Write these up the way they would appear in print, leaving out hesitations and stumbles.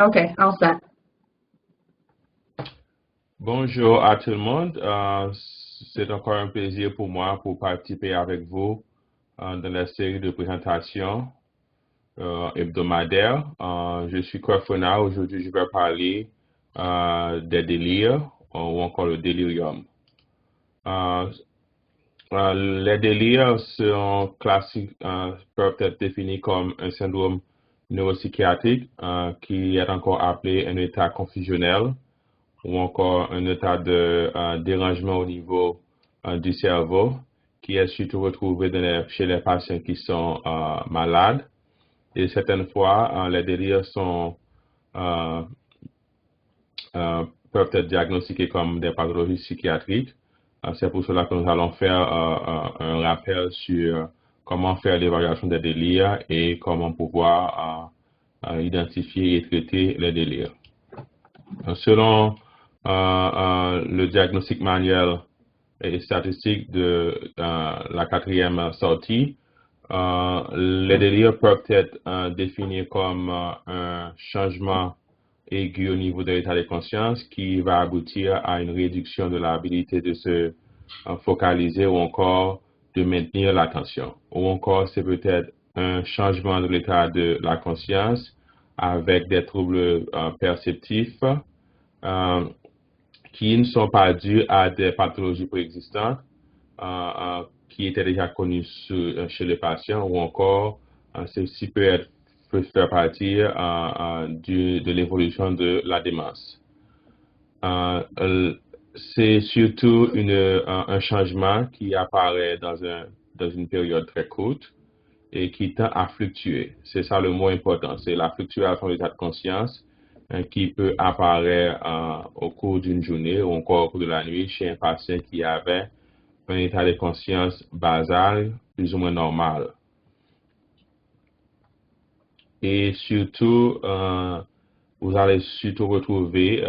OK, all set. Bonjour à tout le monde. C'est encore un plaisir pour moi pour participer avec vous dans la série de présentations hebdomadaires. Je suis Corfona. Aujourd'hui, je vais parler des délires ou encore le délirium. Euh, les délires sont classiques, peuvent être définis comme un syndrome neuropsychiatrique qui est encore appelé un état confusionnel ou encore un état de dérangement au niveau du cerveau qui est surtout retrouvé chez les patients qui sont malades. Et certaines fois, les délires euh, peuvent être diagnostiqués comme des pathologies psychiatriques. C'est pour cela que nous allons faire un rappel sur comment faire l'évaluation des délires et comment pouvoir identifier et traiter les délires. Selon le diagnostic manuel et statistique de la quatrième sortie, les délires peuvent être définis comme un changement aigu au niveau de l'état de conscience qui va aboutir à une réduction de l'habilité de se focaliser ou encore de maintenir l'attention. Ou encore, c'est peut-être un changement de l'état de la conscience avec des troubles perceptifs qui ne sont pas dus à des pathologies préexistantes qui étaient déjà connues chez le patient ou encore ceci peut faire partie de l'évolution de la démence. C'est surtout un changement qui apparaît dans une période très courte et qui tend à fluctuer. C'est ça le mot important, c'est la fluctuation de l'état de conscience qui peut apparaître au cours d'une journée ou encore au cours de la nuit chez un patient qui avait un état de conscience basal plus ou moins normal. Et surtout, vous allez surtout retrouver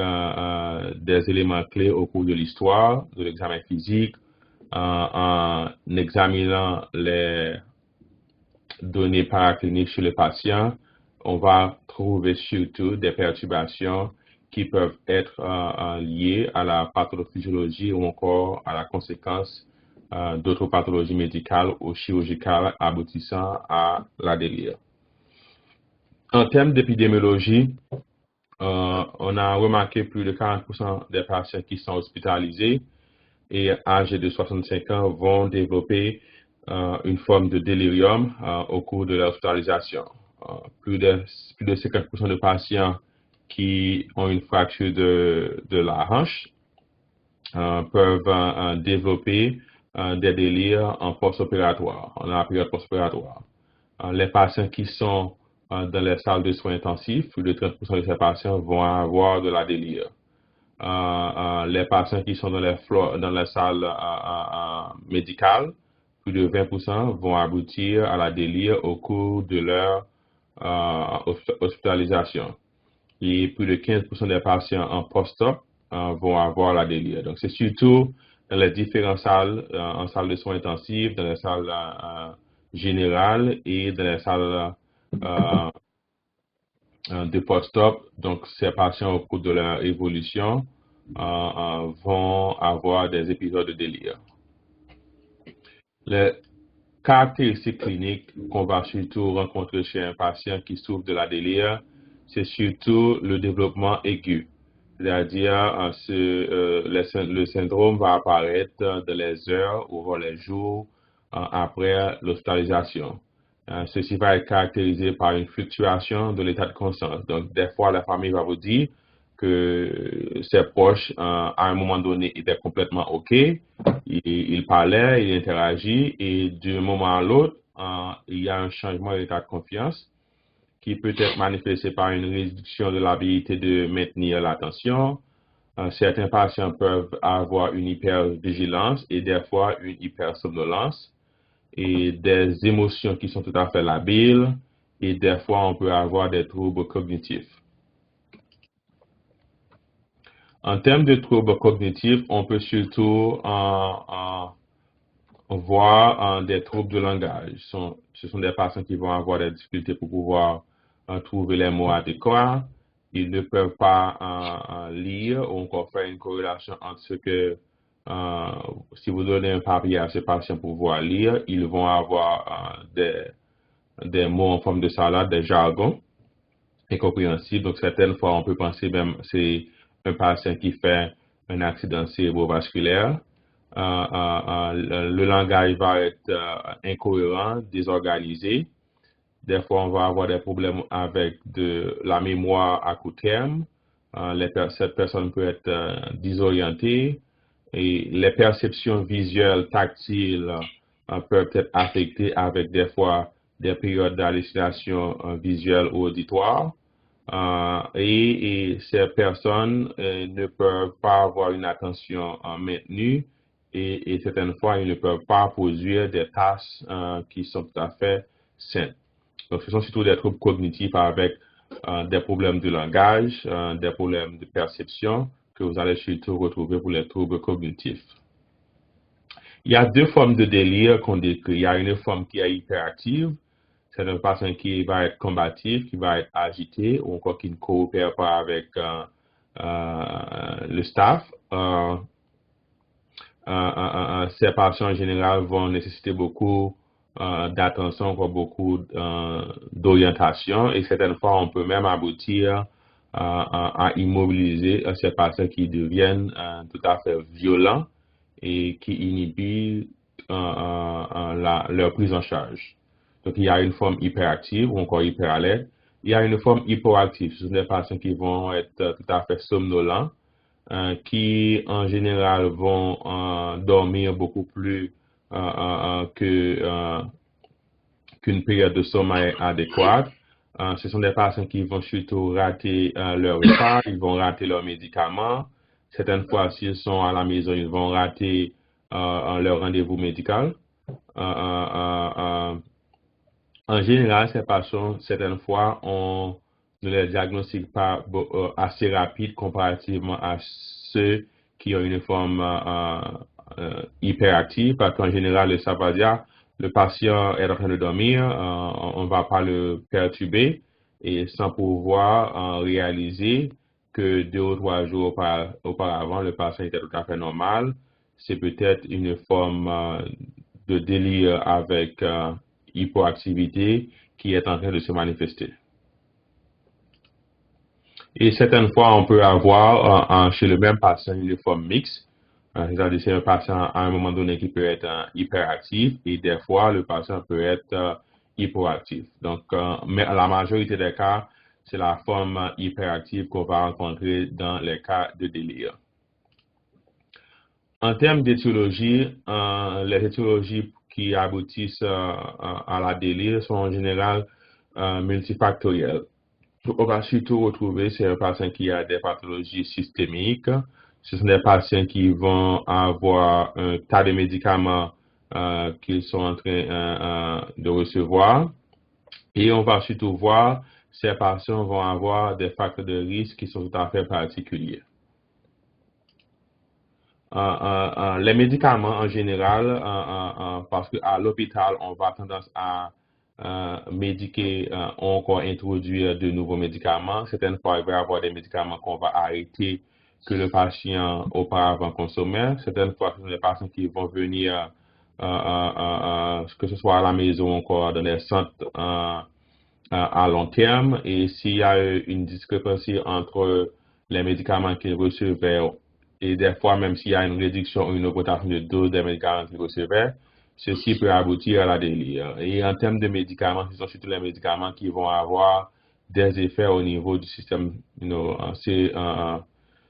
des éléments clés au cours de l'histoire, de l'examen physique, en examinant les données paracliniques chez le patient. On va trouver surtout des perturbations qui peuvent être liées à la pathophysiologie ou encore à la conséquence d'autres pathologies médicales ou chirurgicales aboutissant à la délire. En termes d'épidémiologie, on a remarqué plus de 40% des patients qui sont hospitalisés et âgés de 65 ans vont développer une forme de délirium au cours de leur hospitalisation. Plus de 50% de patients qui ont une fracture de la hanche peuvent développer des délires en post-opératoire, en la période post-opératoire. Les patients qui sont dans les salles de soins intensifs, plus de 30% de ces patients vont avoir de la délire. Les patients qui sont dans les salles médicales, plus de 20% vont aboutir à la délire au cours de leur hospitalisation. Et plus de 15% des patients en post-op vont avoir la délire. Donc, c'est surtout dans les différentes salles, en salle de soins intensifs, dans les salles générales et dans les salles de post-op. Donc, ces patients, au cours de leur évolution, vont avoir des épisodes de délire. Les caractéristiques cliniques qu'on va surtout rencontrer chez un patient qui souffre de la délire, c'est surtout le développement aigu. C'est-à-dire, le syndrome va apparaître dans les heures ou les jours après l'hospitalisation. Ceci va être caractérisé par une fluctuation de l'état de conscience. Donc, des fois, la famille va vous dire que ses proches, à un moment donné, étaient complètement OK. Il parlait, il interagit, et d'un moment à l'autre, il y a un changement d'état de confiance qui peut être manifesté par une réduction de l'habilité de maintenir l'attention. Certains patients peuvent avoir une hypervigilance et des fois une hypersomnolence et des émotions qui sont tout à fait labiles et des fois on peut avoir des troubles cognitifs. En termes de troubles cognitifs, on peut surtout voir des troubles de langage. Ce sont des patients qui vont avoir des difficultés pour pouvoir trouver les mots adéquats ils ne peuvent pas lire ou encore faire une corrélation entre ce que, si vous donnez un papier à ces patients pour pouvoir lire, ils vont avoir des mots en forme de salade, des jargons incompréhensibles. Donc, certaines fois, on peut penser même c'est un patient qui fait un accident cérébrovasculaire. Le langage va être incohérent, désorganisé. Des fois, on va avoir des problèmes avec de la mémoire à court terme. Cette personne peut être désorientée et les perceptions visuelles, tactiles peuvent être affectées avec des fois des périodes d'hallucination visuelle ou auditoire. Et ces personnes ne peuvent pas avoir une attention maintenue et certaines fois, ils ne peuvent pas produire des tâches qui sont tout à fait saines. Donc, ce sont surtout des troubles cognitifs avec des problèmes de langage, des problèmes de perception que vous allez surtout retrouver pour les troubles cognitifs. Il y a deux formes de délire qu'on décrit. Il y a une forme qui est hyperactive. C'est une personne qui va être combative, qui va être agitée ou encore qui ne coopère pas avec le staff. Ces patients en général vont nécessiter beaucoup d'attention, beaucoup d'orientation et certaines fois on peut même aboutir à immobiliser ces patients qui deviennent tout à fait violents et qui inhibent leur prise en charge. Donc il y a une forme hyperactive ou encore hyper alerte. Il y a une forme hypoactive. Ce sont des patients qui vont être tout à fait somnolents, qui en général vont dormir beaucoup plus qu'une période de sommeil adéquate. Ce sont des patients qui vont surtout rater leur repas, ils vont rater leurs médicaments. Certaines fois, s'ils sont à la maison, ils vont rater leur rendez-vous médical. En général, ces patients, certaines fois, on ne les diagnostique pas assez rapide comparativement à ceux qui ont une forme hyperactive, parce qu'en général, ça va dire le patient est en train de dormir, on ne va pas le perturber et sans pouvoir réaliser que 2 ou 3 jours auparavant, le patient était tout à fait normal. C'est peut-être une forme de délire avec hypoactivité qui est en train de se manifester. Et certaines fois, on peut avoir chez le même patient une forme mixte. C'est-à-dire c'est un patient à un moment donné qui peut être hyperactif et des fois, le patient peut être hypoactif. Donc, mais la majorité des cas, c'est la forme hyperactive qu'on va rencontrer dans les cas de délire. En termes d'étiologie, les étiologies qui aboutissent à la délire sont en général multifactorielles. On va surtout retrouver c'est un patient qui a des pathologies systémiques. Ce sont des patients qui vont avoir un tas de médicaments qu'ils sont en train de recevoir. Et on va surtout voir ces patients vont avoir des facteurs de risque qui sont tout à fait particuliers. Les médicaments en général, parce qu'à l'hôpital, on va tendance à médiquer ou encore introduire de nouveaux médicaments. Certaines fois, il va y avoir des médicaments qu'on va arrêter que le patient auparavant consommait. Certaines fois, ce sont des patients qui vont venir, que ce soit à la maison ou encore dans les centres à long terme. Et s'il y a une discrépancie entre les médicaments qu'ils recevaient et des fois, même s'il y a une réduction ou une augmentation de dose des médicaments qu'ils recevaient, ceci peut aboutir à la délire. Et en termes de médicaments, ce sont surtout les médicaments qui vont avoir des effets au niveau du système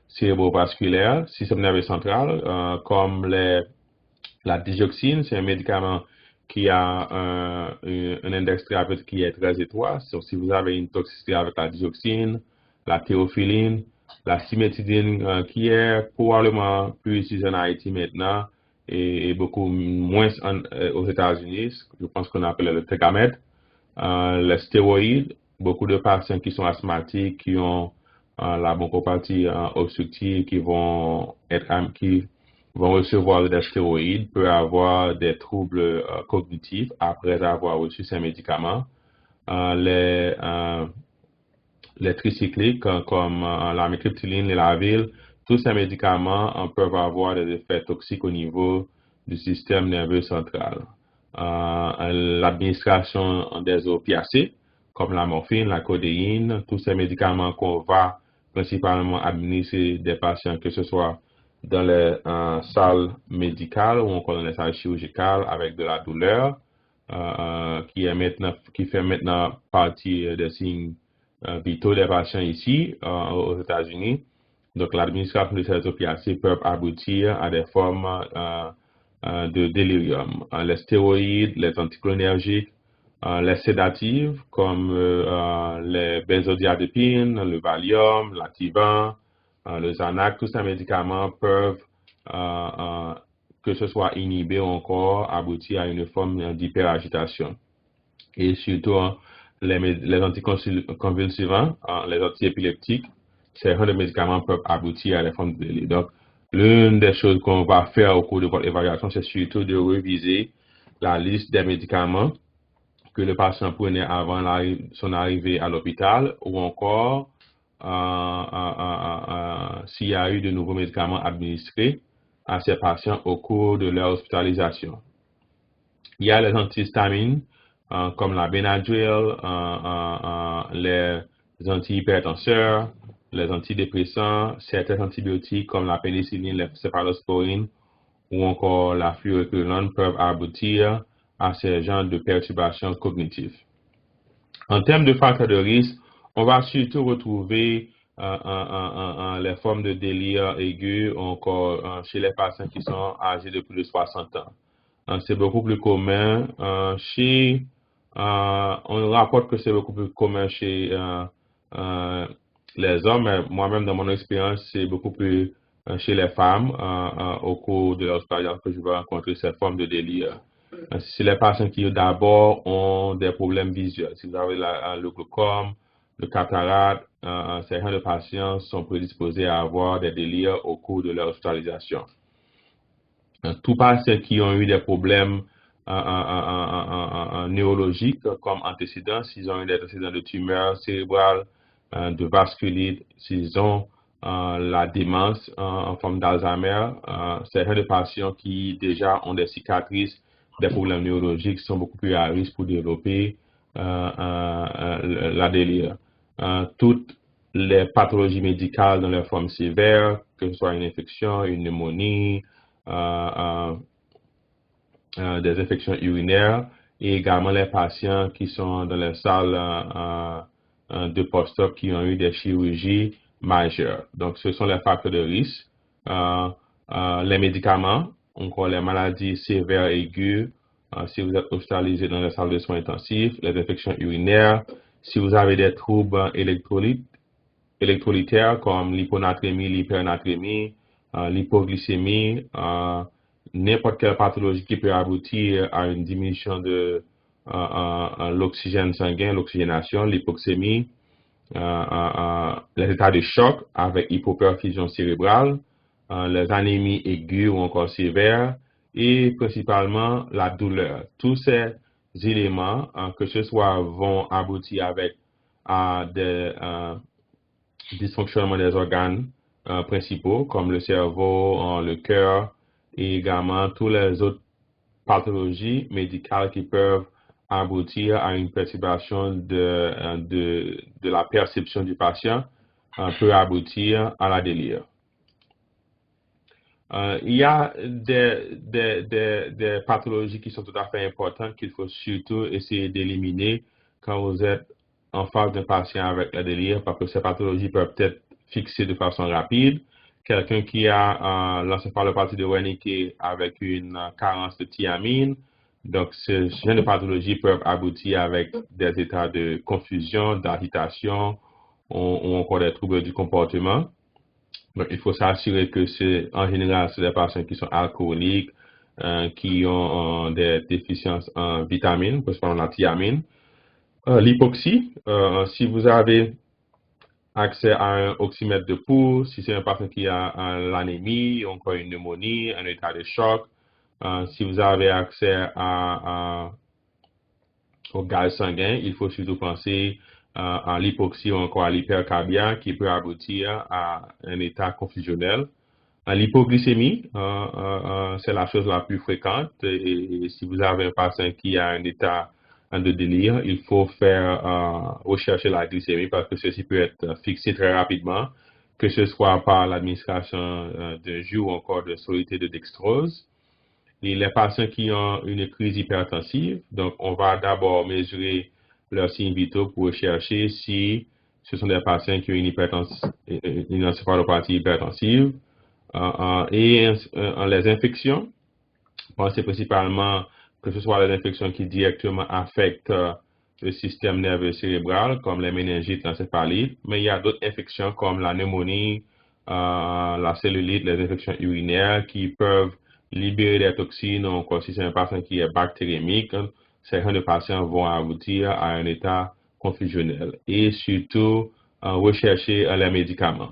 cérébrovasculaire, système nerveux central, comme la digoxine. C'est un médicament qui a un index thérapeutique qui est très étroit. Donc, si vous avez une toxicité avec la digoxine, la théophiline, la cimétidine qui est probablement plus utilisée en Haïti maintenant et beaucoup moins aux États-Unis, je pense qu'on appelle le Tegamet, les stéroïdes, beaucoup de patients qui sont asthmatiques, qui ont la bronchopathie obstructive, qui vont recevoir des stéroïdes, peuvent avoir des troubles cognitifs après avoir reçu ces médicaments. les tricycliques comme la méthylptyline, les Lavil, tous ces médicaments peuvent avoir des effets toxiques au niveau du système nerveux central. L'administration des opiacés, comme la morphine, la codéine, tous ces médicaments qu'on va principalement administrer des patients, que ce soit dans les salles médicales ou encore dans les salles chirurgicales avec de la douleur, qui fait maintenant partie des signes vitaux des patients ici aux États-Unis. Donc, l'administration de ces opiacés peut aboutir à des formes de délirium. Les stéroïdes, les anticholinergiques, les sédatives comme les benzodiazépines, le Valium, l'Ativan, le Xanax, tous ces médicaments peuvent, que ce soit inhibés ou encore, aboutir à une forme d'hyperagitation. Et surtout, les anticonvulsivants, les antiépileptiques, certains de médicaments peuvent aboutir à des formes de délire. Donc, l'une des choses qu'on va faire au cours de votre évaluation, c'est surtout de réviser la liste des médicaments que le patient prenait avant son arrivée à l'hôpital ou encore s'il y a eu de nouveaux médicaments administrés à ces patients au cours de leur hospitalisation. Il y a les antihistamines comme la Benadryl, les antihypertenseurs, les antidépresseurs, certains antibiotiques comme la pénicilline, les céphalosporines ou encore la fluoroquinolone peuvent aboutir à ce genre de perturbations cognitives. En termes de facteurs de risque, on va surtout retrouver les formes de délire aigu encore chez les patients qui sont âgés de plus de 60 ans. C'est beaucoup plus commun on rapporte que c'est beaucoup plus commun chez les hommes, mais moi-même dans mon expérience, c'est beaucoup plus chez les femmes au cours de l'hospitalisation que je vais rencontrer ces formes de délire. C'est les patients qui d'abord ont des problèmes visuels. Si vous avez le glaucome, le cataracte, certains de patients sont prédisposés à avoir des délires au cours de leur hospitalisation. Tous patients qui ont eu des problèmes neurologiques comme antécédents, s'ils ont eu des antécédents de tumeurs cérébrales, de vasculite, s'ils ont la démence en forme d'Alzheimer, certains de patients qui déjà ont des cicatrices, des problèmes neurologiques sont beaucoup plus à risque pour développer la délire. Toutes les pathologies médicales dans leur forme sévère, que ce soit une infection, une pneumonie, des infections urinaires et également les patients qui sont dans les salles de post-op qui ont eu des chirurgies majeures. Donc, ce sont les facteurs de risque. Les médicaments, encore les maladies sévères aiguës, si vous êtes hospitalisé dans les salles de soins intensifs, les infections urinaires, si vous avez des troubles électrolytaires comme l'hyponatrémie, l'hypernatrémie, l'hypoglycémie, n'importe quelle pathologie qui peut aboutir à une diminution de l'oxygène sanguin, l'oxygénation, l'hypoxémie, les états de choc avec hypoperfusion cérébrale, les anémies aiguës ou encore sévères et principalement la douleur. Tous ces éléments, que ce soit vont aboutir avec des dysfonctionnements des organes principaux comme le cerveau, le cœur et également toutes les autres pathologies médicales qui peuvent aboutir à une perturbation de la perception du patient peut aboutir à la délire. Il y a des pathologies qui sont tout à fait importantes qu'il faut surtout essayer d'éliminer quand vous êtes en face d'un patient avec la délire, parce que ces pathologies peuvent être fixées de façon rapide. Quelqu'un qui a l'encéphalopathie de Wernicke avec une carence de thiamine, donc ce genre de pathologies peuvent aboutir avec des états de confusion, d'agitation ou encore des troubles du comportement. Donc, il faut s'assurer que en général, c'est des patients qui sont alcooliques, qui ont des déficiences en vitamines, principalement la thiamine. L'hypoxie, si vous avez accès à un oxymètre de pouls, si c'est un patient qui a l'anémie, encore une pneumonie, un état de choc, si vous avez accès au gaz sanguin, il faut surtout penser à l'hypoxie ou encore à l'hypercarbia qui peut aboutir à un état confusionnel. L'hypoglycémie, c'est la chose la plus fréquente et si vous avez un patient qui a un état de délire, il faut faire rechercher la glycémie parce que ceci peut être fixé très rapidement, que ce soit par l'administration d'un jus ou encore de soluté de dextrose. Et les patients qui ont une crise hypertensive, donc on va d'abord mesurer leur signe vitaux pour rechercher si ce sont des patients qui ont une encéphalopathie hypertensive. Les infections, c'est principalement que ce soit les infections qui directement affectent le système nerveux cérébral, comme les méningites, l'encéphalite, mais il y a d'autres infections comme la pneumonie, la cellulite, les infections urinaires qui peuvent libérer des toxines, ou encore si c'est un patient qui est bactériémique, certains de patients vont aboutir à un état confusionnel. Et surtout, rechercher les médicaments.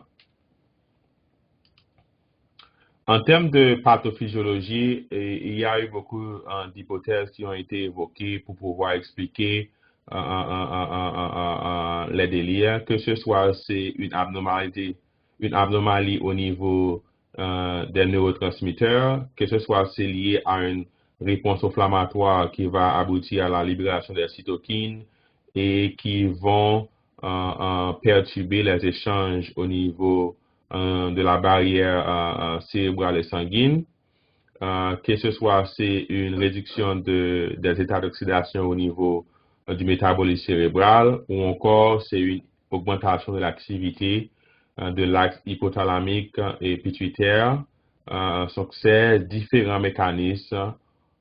En termes de pathophysiologie, il y a eu beaucoup d'hypothèses qui ont été évoquées pour pouvoir expliquer les délires, que ce soit c'est une abnormalité au niveau des neurotransmetteurs, que ce soit c'est lié à une réponse inflammatoire qui va aboutir à la libération des cytokines et qui vont perturber les échanges au niveau de la barrière cérébrale et sanguine, que ce soit c'est une réduction des états d'oxydation au niveau du métabolisme cérébral ou encore c'est une augmentation de l'activité de l'axe hypothalamique et pituitaire. Donc ces différents mécanismes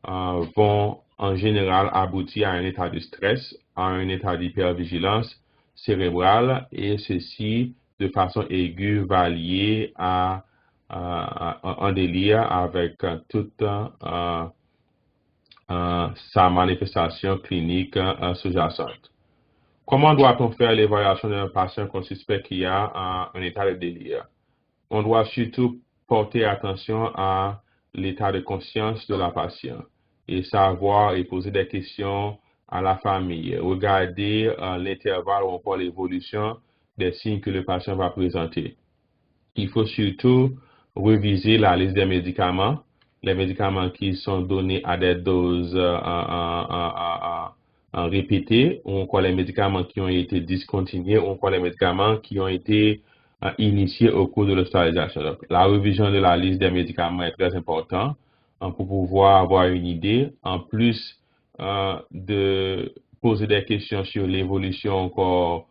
vont en général aboutir à un état de stress, à un état d'hypervigilance cérébrale et ceci de façon aiguë va lier à un délire avec toute sa manifestation clinique sous-jacente. Comment doit-on faire l'évaluation d'un patient qu'on suspecte qu'il y a un état de délire? On doit surtout porter attention à l'état de conscience de la patiente et savoir et poser des questions à la famille. Regarder l'intervalle ou encore l'évolution des signes que le patient va présenter. Il faut surtout réviser la liste des médicaments, les médicaments qui sont donnés à des doses répétées, ou encore les médicaments qui ont été discontinués, ou encore les médicaments qui ont été initiés au cours de l'hospitalisation. Donc, la révision de la liste des médicaments est très importante pour pouvoir avoir une idée, en plus de poser des questions sur l'évolution encore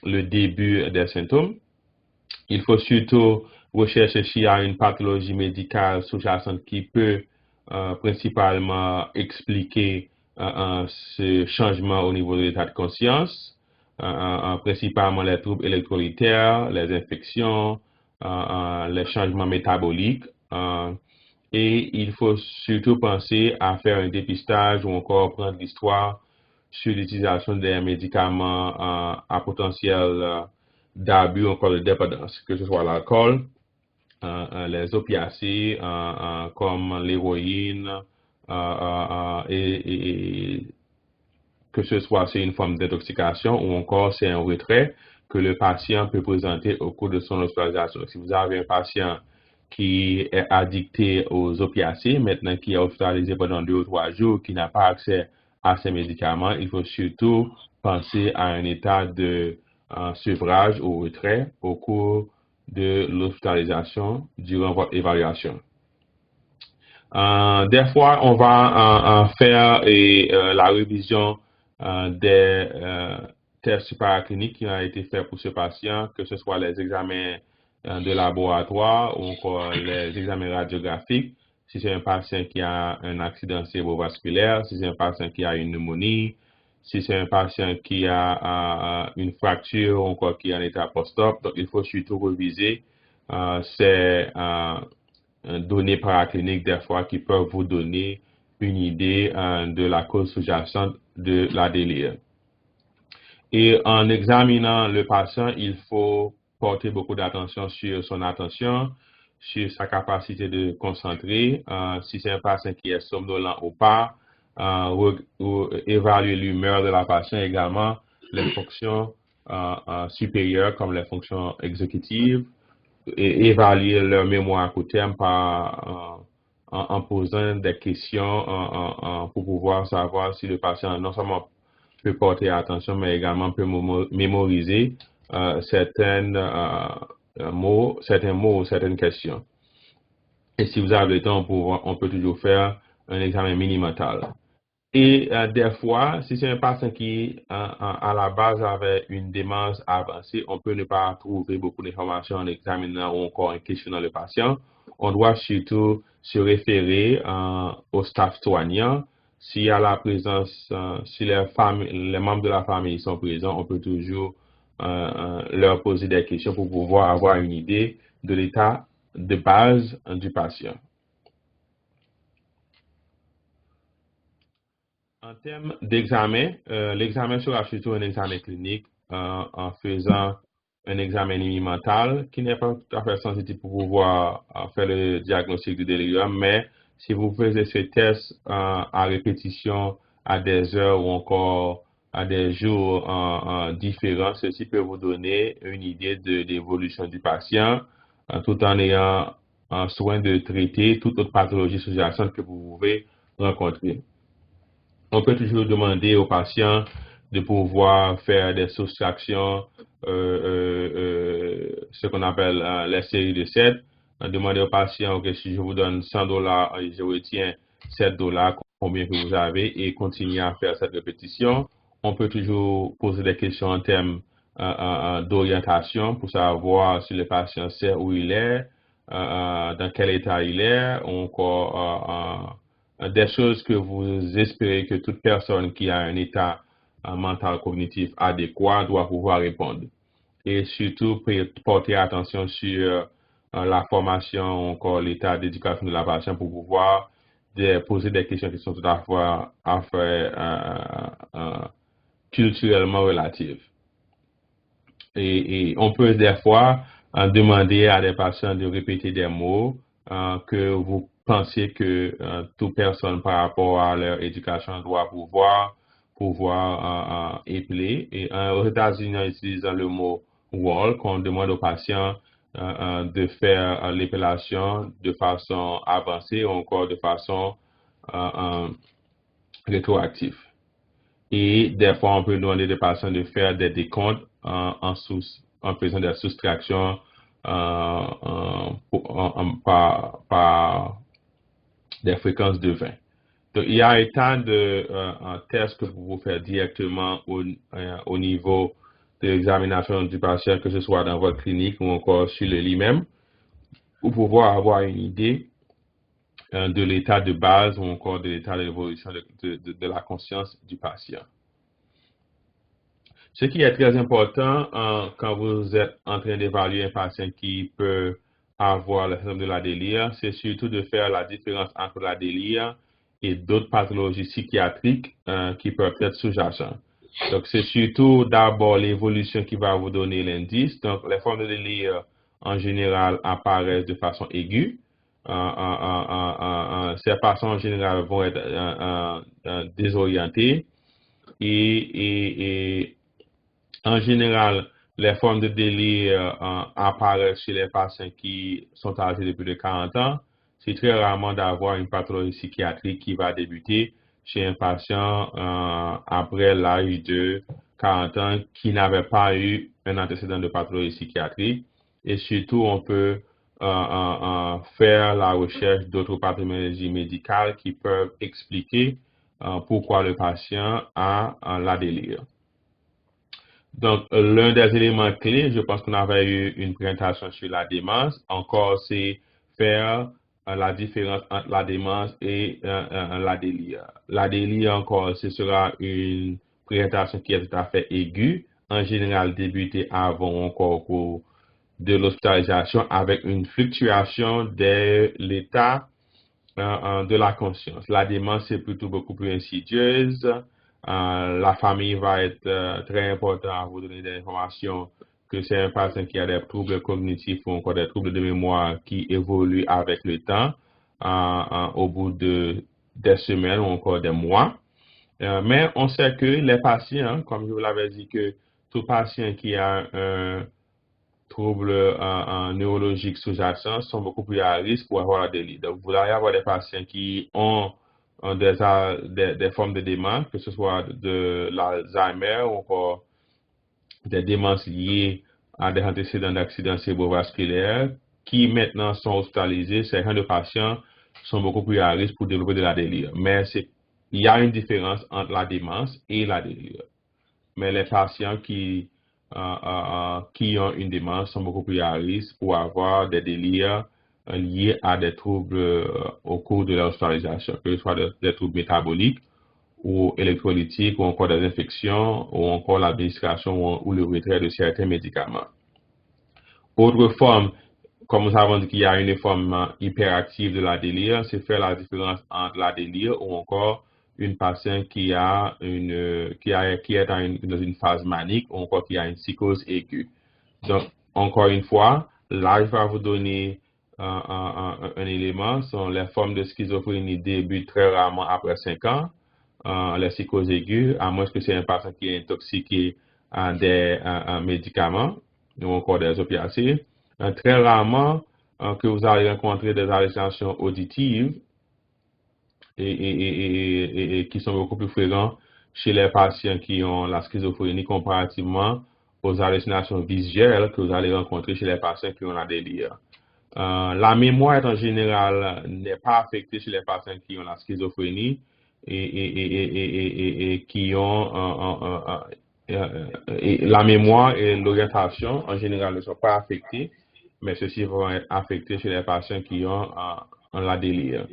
le début des symptômes. Il faut surtout rechercher s'il y a une pathologie médicale sous-jacente qui peut principalement expliquer ce changement au niveau de l'état de conscience, principalement les troubles électrolytaires, les infections, les changements métaboliques. Et il faut surtout penser à faire un dépistage ou encore prendre l'histoire sur l'utilisation des médicaments à potentiel d'abus ou encore de dépendance, que ce soit l'alcool, les opiacés comme l'héroïne et que ce soit c'est une forme d'intoxication ou encore c'est un retrait que le patient peut présenter au cours de son hospitalisation. Si vous avez un patient qui est addicté aux opiacés, maintenant qui est hospitalisé pendant 2 ou 3 jours, qui n'a pas accès à ces médicaments, il faut surtout penser à un état de sevrage ou retrait au cours de l'hospitalisation durant votre évaluation. Des fois, on va faire la révision des tests paracliniques qui ont été faits pour ce patient, que ce soit les examens de laboratoire ou encore les examens radiographiques. Si c'est un patient qui a un accident cérébrovasculaire, si c'est un patient qui a une pneumonie, si c'est un patient qui a une fracture ou encore qui est en état post-op. Donc, il faut surtout réviser ces données paracliniques des fois qui peuvent vous donner une idée de la cause sous-jacente de la délire. Et en examinant le patient, il faut porter beaucoup d'attention sur son attention, sur sa capacité de concentrer, si c'est un patient qui est somnolent ou pas, évaluer l'humeur de la patiente, également les fonctions supérieures comme les fonctions exécutives, et évaluer leur mémoire à court terme en posant des questions pour pouvoir savoir si le patient non seulement peut porter attention, mais également peut mémoriser certains mots, certaines questions. Et si vous avez le temps, on peut toujours faire un examen mini-mental. Et des fois, si c'est un patient qui, à la base, avait une démence avancée, on peut ne pas trouver beaucoup d'informations en examinant ou encore en questionnant le patient. On doit surtout se référer au staff soignant. S'il y a la présence, si les membres de la famille sont présents, on peut toujours leur poser des questions pour pouvoir avoir une idée de l'état de base du patient. En termes d'examen, l'examen sera surtout un examen clinique en faisant un examen mental qui n'est pas tout à fait sensible pour pouvoir faire le diagnostic du délirium, mais si vous faisiez ce test à répétition à des heures ou encore à des jours différents, ceci peut vous donner une idée de l'évolution du patient tout en ayant soin de traiter toute autre pathologie sous-jacente que vous pouvez rencontrer. On peut toujours demander aux patients de pouvoir faire des soustractions, ce qu'on appelle les séries de 7. Demander aux patients que si je vous donne $100 et je retiens $7, combien que vous avez, et continuer à faire cette répétition. On peut toujours poser des questions en termes d'orientation pour savoir si le patient sait où il est, dans quel état il est, ou encore des choses que vous espérez que toute personne qui a un état mental cognitif adéquat doit pouvoir répondre. Et surtout, porter attention sur la formation, encore l'état d'éducation de la patiente pour pouvoir poser des questions qui sont tout à fait culturellement relatives. Et on peut des fois demander à des patients de répéter des mots que vous pensez que toute personne par rapport à leur éducation doit pouvoir épeler. Et aux États-Unis, on utilise le mot wall, qu'on demande aux patients de faire l'épellation de façon avancée ou encore de façon rétroactive. Et des fois, on peut demander des patients de faire des décomptes en faisant des soustractions par des fréquences de 20. Donc, il y a autant de tests que vous pouvez faire directement au niveau de l'examination du patient, que ce soit dans votre clinique ou encore sur le lit même, pour pouvoir avoir une idée de l'état de base ou encore de l'état d'évolution de la conscience du patient. Ce qui est très important quand vous êtes en train d'évaluer un patient qui peut avoir le syndrome de la délire, c'est surtout de faire la différence entre la délire et d'autres pathologies psychiatriques qui peuvent être sous-jacentes. Donc, c'est surtout d'abord l'évolution qui va vous donner l'indice. Donc, les formes de délire, en général, apparaissent de façon aiguë. Ces patients, en général, vont être désorientés et en général, les formes de délire apparaissent chez les patients qui sont âgés de plus de 40 ans. C'est très rarement d'avoir une pathologie psychiatrique qui va débuter chez un patient après l'âge de 40 ans qui n'avait pas eu un antécédent de pathologie psychiatrique. Et surtout, on peut faire la recherche d'autres pathologies médicales qui peuvent expliquer pourquoi le patient a la délire. Donc, l'un des éléments clés, je pense qu'on avait eu une présentation sur la démence. Encore, c'est faire la différence entre la démence et la délire. La délire, encore, ce sera une présentation qui est tout à fait aiguë, en général débutée avant encore au cours de l'hospitalisation avec une fluctuation de l'état de la conscience. La démence, c'est plutôt beaucoup plus insidieuse. La famille va être très importante à vous donner des informations que c'est un patient qui a des troubles cognitifs ou encore des troubles de mémoire qui évoluent avec le temps. Au bout de des semaines ou encore des mois. Mais on sait que les patients, comme je vous l'avais dit, que tout patient qui a un trouble neurologique sous-jacent sont beaucoup plus à risque pour avoir la délie. Donc, vous allez avoir des patients qui ont des formes de démence, que ce soit de l'Alzheimer ou encore des démences liées à des antécédents d'accidents cérébrovasculaires qui maintenant sont hospitalisés. Certains de patients sont beaucoup plus à risque pour développer de la délire. Mais il y a une différence entre la démence et la délire. Mais les patients qui ont une démence sont beaucoup plus à risque pour avoir des délires liés à des troubles au cours de leur hospitalisation, que ce soit des troubles métaboliques ou électrolytiques ou encore des infections ou encore l'administration ou le retrait de certains médicaments. Autre forme, comme nous avons dit qu'il y a une forme hyperactive de la délire, c'est faire la différence entre la délire ou encore une patiente qui est dans une phase manique ou encore qui a une psychose aiguë. Donc, encore une fois, là, je vais vous donner un élément. Les formes de schizophrénie débutent très rarement après 5 ans. Les psychoses aiguës, à moins que c'est un patient qui est intoxiqué à des médicaments ou encore des opiacés. Très rarement que vous allez rencontrer des hallucinations auditives et qui sont beaucoup plus fréquents chez les patients qui ont la schizophrénie comparativement aux hallucinations visuelles que vous allez rencontrer chez les patients qui ont la délire. La mémoire en général n'est pas affectée chez les patients qui ont la schizophrénie et qui ont la mémoire et l'orientation en général ne sont pas affectés, mais ceux-ci vont être affectés chez les patients qui ont la délire.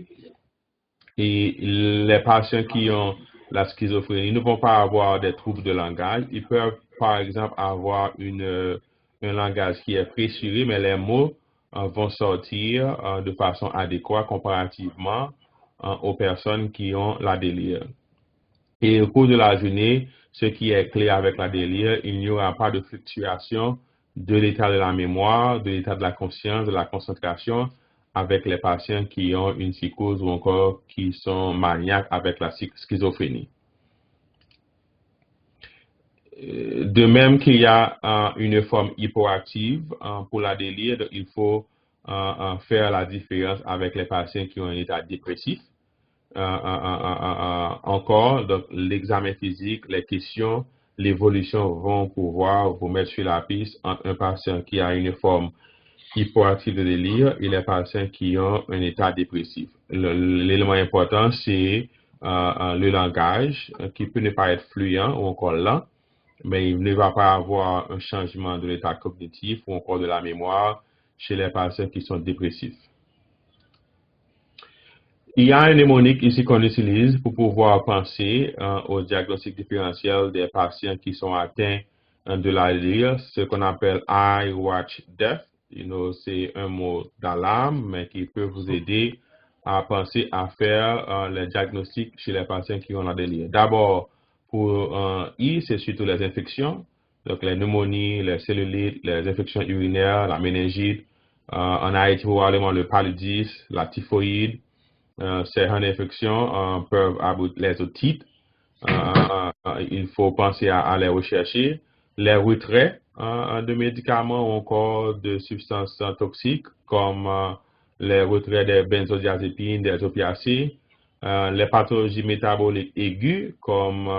Et les patients qui ont la schizophrénie ne vont pas avoir des troubles de langage. Ils peuvent, par exemple, avoir un langage qui est pressuré, mais les mots vont sortir de façon adéquate comparativement aux personnes qui ont la délire. Et au cours de la journée, ce qui est clair avec la délire, il n'y aura pas de fluctuation de l'état de la mémoire, de l'état de la conscience, de la concentration avec les patients qui ont une psychose ou encore qui sont maniaques avec la schizophrénie. De même qu'il y a une forme hypoactive pour la délire, donc il faut faire la différence avec les patients qui ont un état dépressif. Encore, donc l'examen physique, les questions, l'évolution vont pouvoir vous mettre sur la piste entre un patient qui a une forme hypoactive de délire et les patients qui ont un état dépressif. L'élément important, c'est le langage qui peut ne pas être fluent ou encore lent, mais il ne va pas avoir un changement de l'état cognitif ou encore de la mémoire chez les patients qui sont dépressifs. Il y a un mnémonique ici qu'on utilise pour pouvoir penser au diagnostic différentiel des patients qui sont atteints de la délire, ce qu'on appelle I Watch Death. C'est un mot d'alarme, mais qui peut vous aider à penser à faire les diagnostics chez les patients qui ont la délire. D'abord, pour I, c'est surtout les infections, donc les pneumonies, les cellulites, les infections urinaires, la méningite. En Haïti, probablement le paludisme, la typhoïde. Certaines infections peuvent aboutir les otites. Il faut penser à les rechercher. Les retraits de médicaments ou encore de substances toxiques comme les retraits des benzodiazépines, des opiacés, les pathologies métaboliques aiguës comme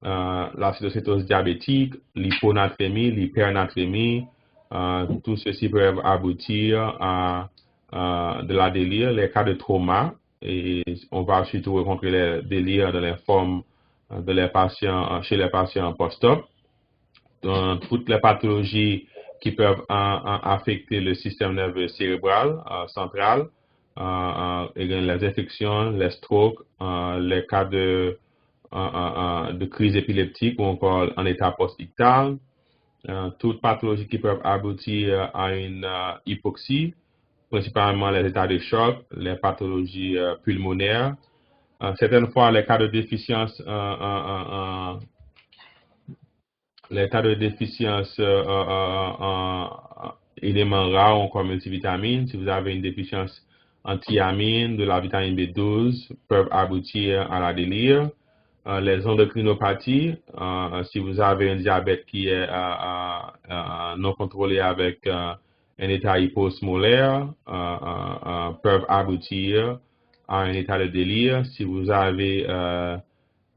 l'acidocétose diabétique, l'hyponatrémie, l'hypernatrémie, tout ceci peut aboutir à de la délire, les cas de trauma, et on va surtout rencontrer les délires de les formes chez les patients post-op. Toutes les pathologies qui peuvent affecter le système nerveux cérébral central, les infections, les strokes, les cas de crise épileptique ou encore en état post-ictal, toutes pathologies qui peuvent aboutir à une hypoxie, principalement les états de choc, les pathologies pulmonaires, certaines fois les cas de déficience éléments rares comme multivitamines. Si vous avez une déficience antiamines, de la vitamine B12 peuvent aboutir à la délire. Les endocrinopathies, si vous avez un diabète qui est non contrôlé avec un état hyposmolaire, peuvent aboutir à un état de délire. Si vous avez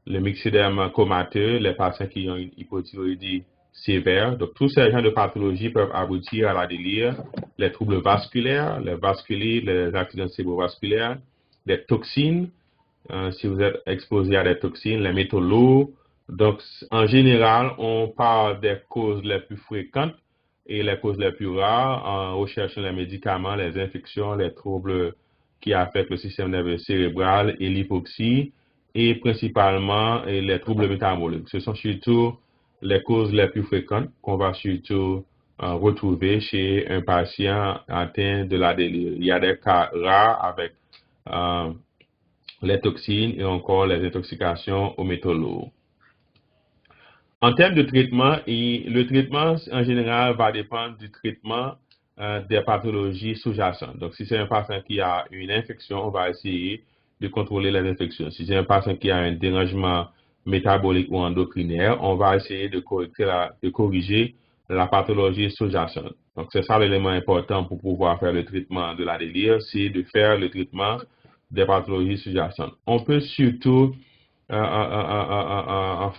le myxédème comateux, les patients qui ont une hypothyroïdie sévère. Donc, tous ces genres de pathologies peuvent aboutir à la délire. Les troubles vasculaires, les vasculites, les accidents cérébrovasculaires, les toxines, si vous êtes exposé à des toxines, les métaux lourds. Donc, en général, on parle des causes les plus fréquentes et les causes les plus rares en recherchant les médicaments, les infections, les troubles qui affectent le système nerveux cérébral et l'hypoxie, et principalement les troubles métaboliques. Ce sont surtout les causes les plus fréquentes qu'on va surtout retrouver chez un patient atteint de la délire. Il y a des cas rares avec les toxines et encore les intoxications aux métaux lourds. En termes de traitement, le traitement en général va dépendre du traitement des pathologies sous-jacentes. Donc, si c'est un patient qui a une infection, on va essayer de contrôler les infections. Si c'est un patient qui a un dérangement métabolique ou endocrinaire, on va essayer de corriger la pathologie sous-jacente. Donc, c'est ça l'élément important pour pouvoir faire le traitement de la délire, c'est de faire le traitement des pathologies sous-jacentes. On peut surtout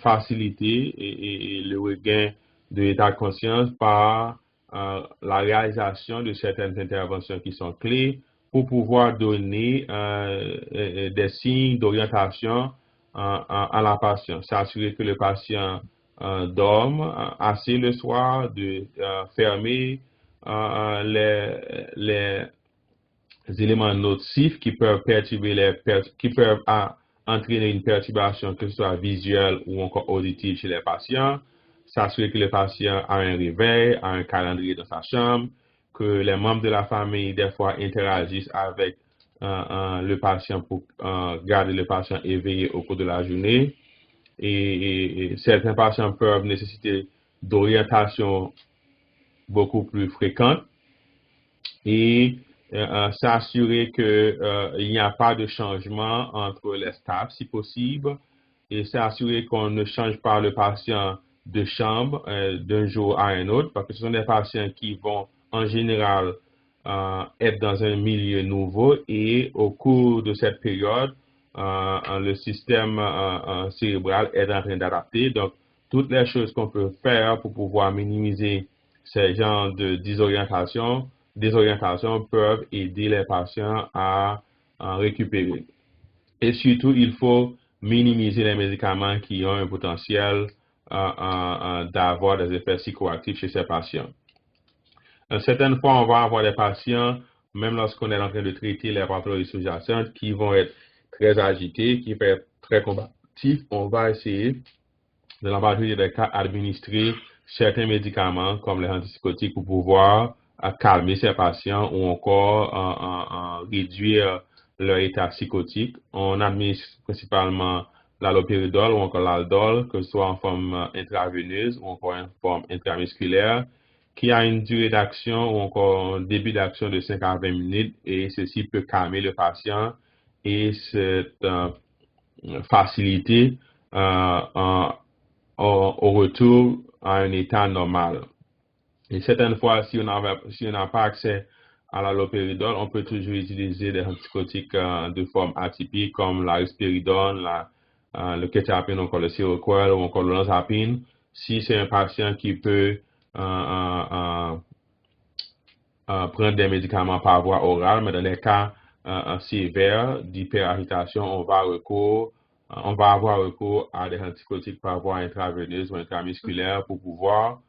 faciliter et le regain de l'état de conscience par la réalisation de certaines interventions qui sont clés pour pouvoir donner des signes d'orientation à la patient. S'assurer que le patient dorme assez le soir, de fermer les éléments nocifs qui peuvent perturber qui peuvent entraîner une perturbation, que ce soit visuelle ou encore auditive chez les patients, s'assurer que le patient a un réveil, a un calendrier dans sa chambre, que les membres de la famille, des fois, interagissent avec le patient pour garder le patient éveillé au cours de la journée. Et certains patients peuvent nécessiter d'orientation beaucoup plus fréquente et s'assurer qu'il n'y a pas de changement entre les staffs, si possible, et s'assurer qu'on ne change pas le patient de chambre d'un jour à un autre, parce que ce sont des patients qui vont en général être dans un milieu nouveau et au cours de cette période, le système cérébral est en train d'adapter. Donc, toutes les choses qu'on peut faire pour pouvoir minimiser ces genres de désorientation peuvent aider les patients à récupérer. Et surtout, il faut minimiser les médicaments qui ont un potentiel d'avoir des effets psychoactifs chez ces patients. Certaines fois, on va avoir des patients, même lorsqu'on est en train de traiter les pathologies sous-jacentes, qui vont être très agités, qui vont être très combatifs. On va essayer, dans la majorité des cas, administrer certains médicaments comme les antipsychotiques pour pouvoir calmer ces patients ou encore réduire leur état psychotique. On administre principalement l'halopéridol ou encore l'aldol, que ce soit en forme intraveineuse ou encore en forme intramusculaire, qui a une durée d'action ou encore un début d'action de 5 à 20 minutes et ceci peut calmer le patient et faciliter au retour à un état normal. Et certaines fois, si on n'a pas accès à l'halopéridol, on peut toujours utiliser des antipsychotiques de forme atypique comme la risperidone, le quetiapine, encore le Seroquel ou encore l'olanzapine. Si c'est un patient qui peut prendre des médicaments par voie orale, mais dans les cas sévères d'hyperagitation, on va avoir recours à des antipsychotiques par voie intraveineuse ou intramusculaire pour pouvoir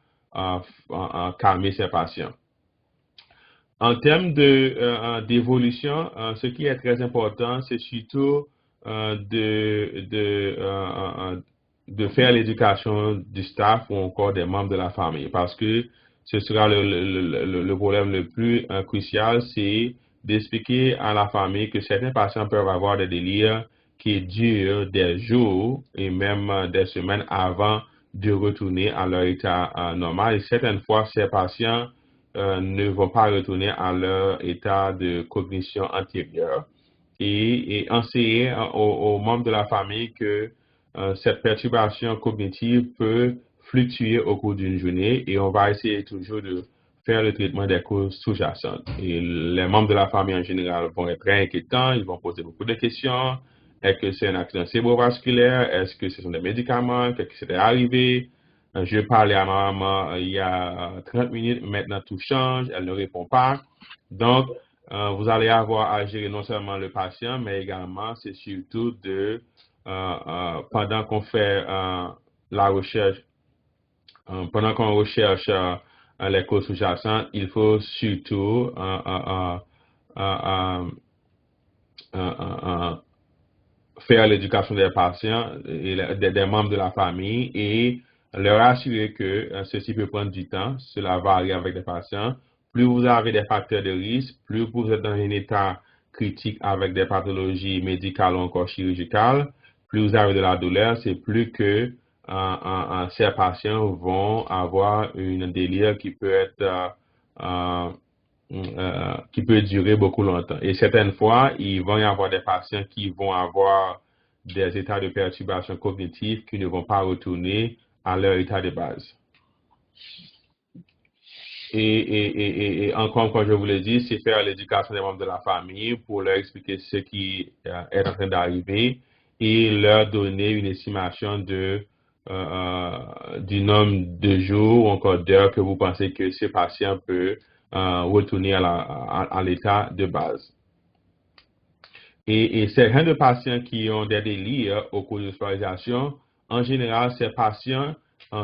calmer ces patients. En termes d'évolution, ce qui est très important, c'est surtout de faire l'éducation du staff ou encore des membres de la famille, parce que ce sera le problème le plus crucial, c'est d'expliquer à la famille que certains patients peuvent avoir des délires qui durent des jours et même des semaines avant de retourner à leur état normal. Et certaines fois, ces patients ne vont pas retourner à leur état de cognition antérieur et enseigner aux membres de la famille que cette perturbation cognitive peut fluctuer au cours d'une journée et on va essayer toujours de faire le traitement des causes sous-jacentes. Et les membres de la famille en général vont être très inquiétants, ils vont poser beaucoup de questions. Est-ce que c'est un accident cérébrovasculaire? Est-ce que ce sont des médicaments? Qu'est-ce qui s'est arrivé? Je parlais à ma maman il y a 30 minutes, maintenant tout change, elle ne répond pas. Donc, vous allez avoir à gérer non seulement le patient, mais également, c'est surtout pendant qu'on fait la recherche, pendant qu'on recherche les causes sous-jacentes, il faut surtout faire l'éducation des patients et des membres de la famille et leur assurer que ceci peut prendre du temps. Cela varie avec les patients. Plus vous avez des facteurs de risque, plus vous êtes dans un état critique avec des pathologies médicales ou encore chirurgicales, plus vous avez de la douleur, c'est plus que ces patients vont avoir une délire qui peut être qui peut durer beaucoup longtemps. Et certaines fois, il va y avoir des patients qui vont avoir des états de perturbation cognitive qui ne vont pas retourner à leur état de base. Et encore, comme je vous l'ai dit, c'est faire l'éducation des membres de la famille pour leur expliquer ce qui est en train d'arriver et leur donner une estimation du nombre de jours ou encore d'heures que vous pensez que ce patient peut retourner à l'état de base. Et certains de patients qui ont des délires au cours de l'hospitalisation, en général, ces patients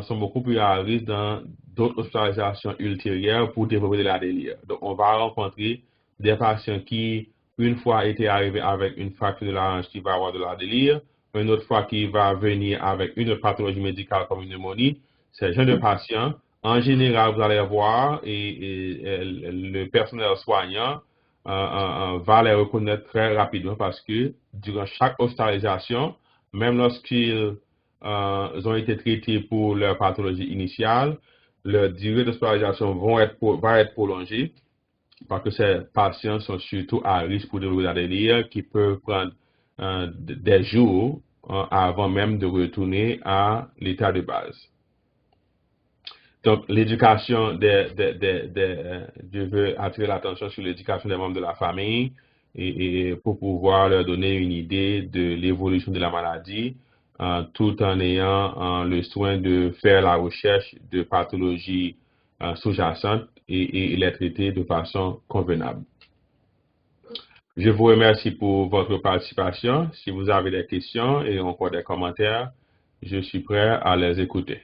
sont beaucoup plus à risque dans d'autres hospitalisations ultérieures pour développer de la délire. Donc, on va rencontrer des patients qui, une fois étaient arrivés avec une fracture de la hanche qui va avoir de la délire, une autre fois qui va venir avec une pathologie médicale comme une pneumonie. Ces gens de patients, en général, vous allez voir, et le personnel soignant va les reconnaître très rapidement parce que durant chaque hospitalisation, même lorsqu'ils ont été traités pour leur pathologie initiale, leur durée d'hospitalisation va être prolongée parce que ces patients sont surtout à risque pour développer la délire qui peut prendre des jours avant même de retourner à l'état de base. Donc, l'éducation je veux attirer l'attention sur l'éducation des membres de la famille et pour pouvoir leur donner une idée de l'évolution de la maladie, tout en ayant le soin de faire la recherche de pathologies sous-jacentes et les traiter de façon convenable. Je vous remercie pour votre participation. Si vous avez des questions et encore des commentaires, je suis prêt à les écouter.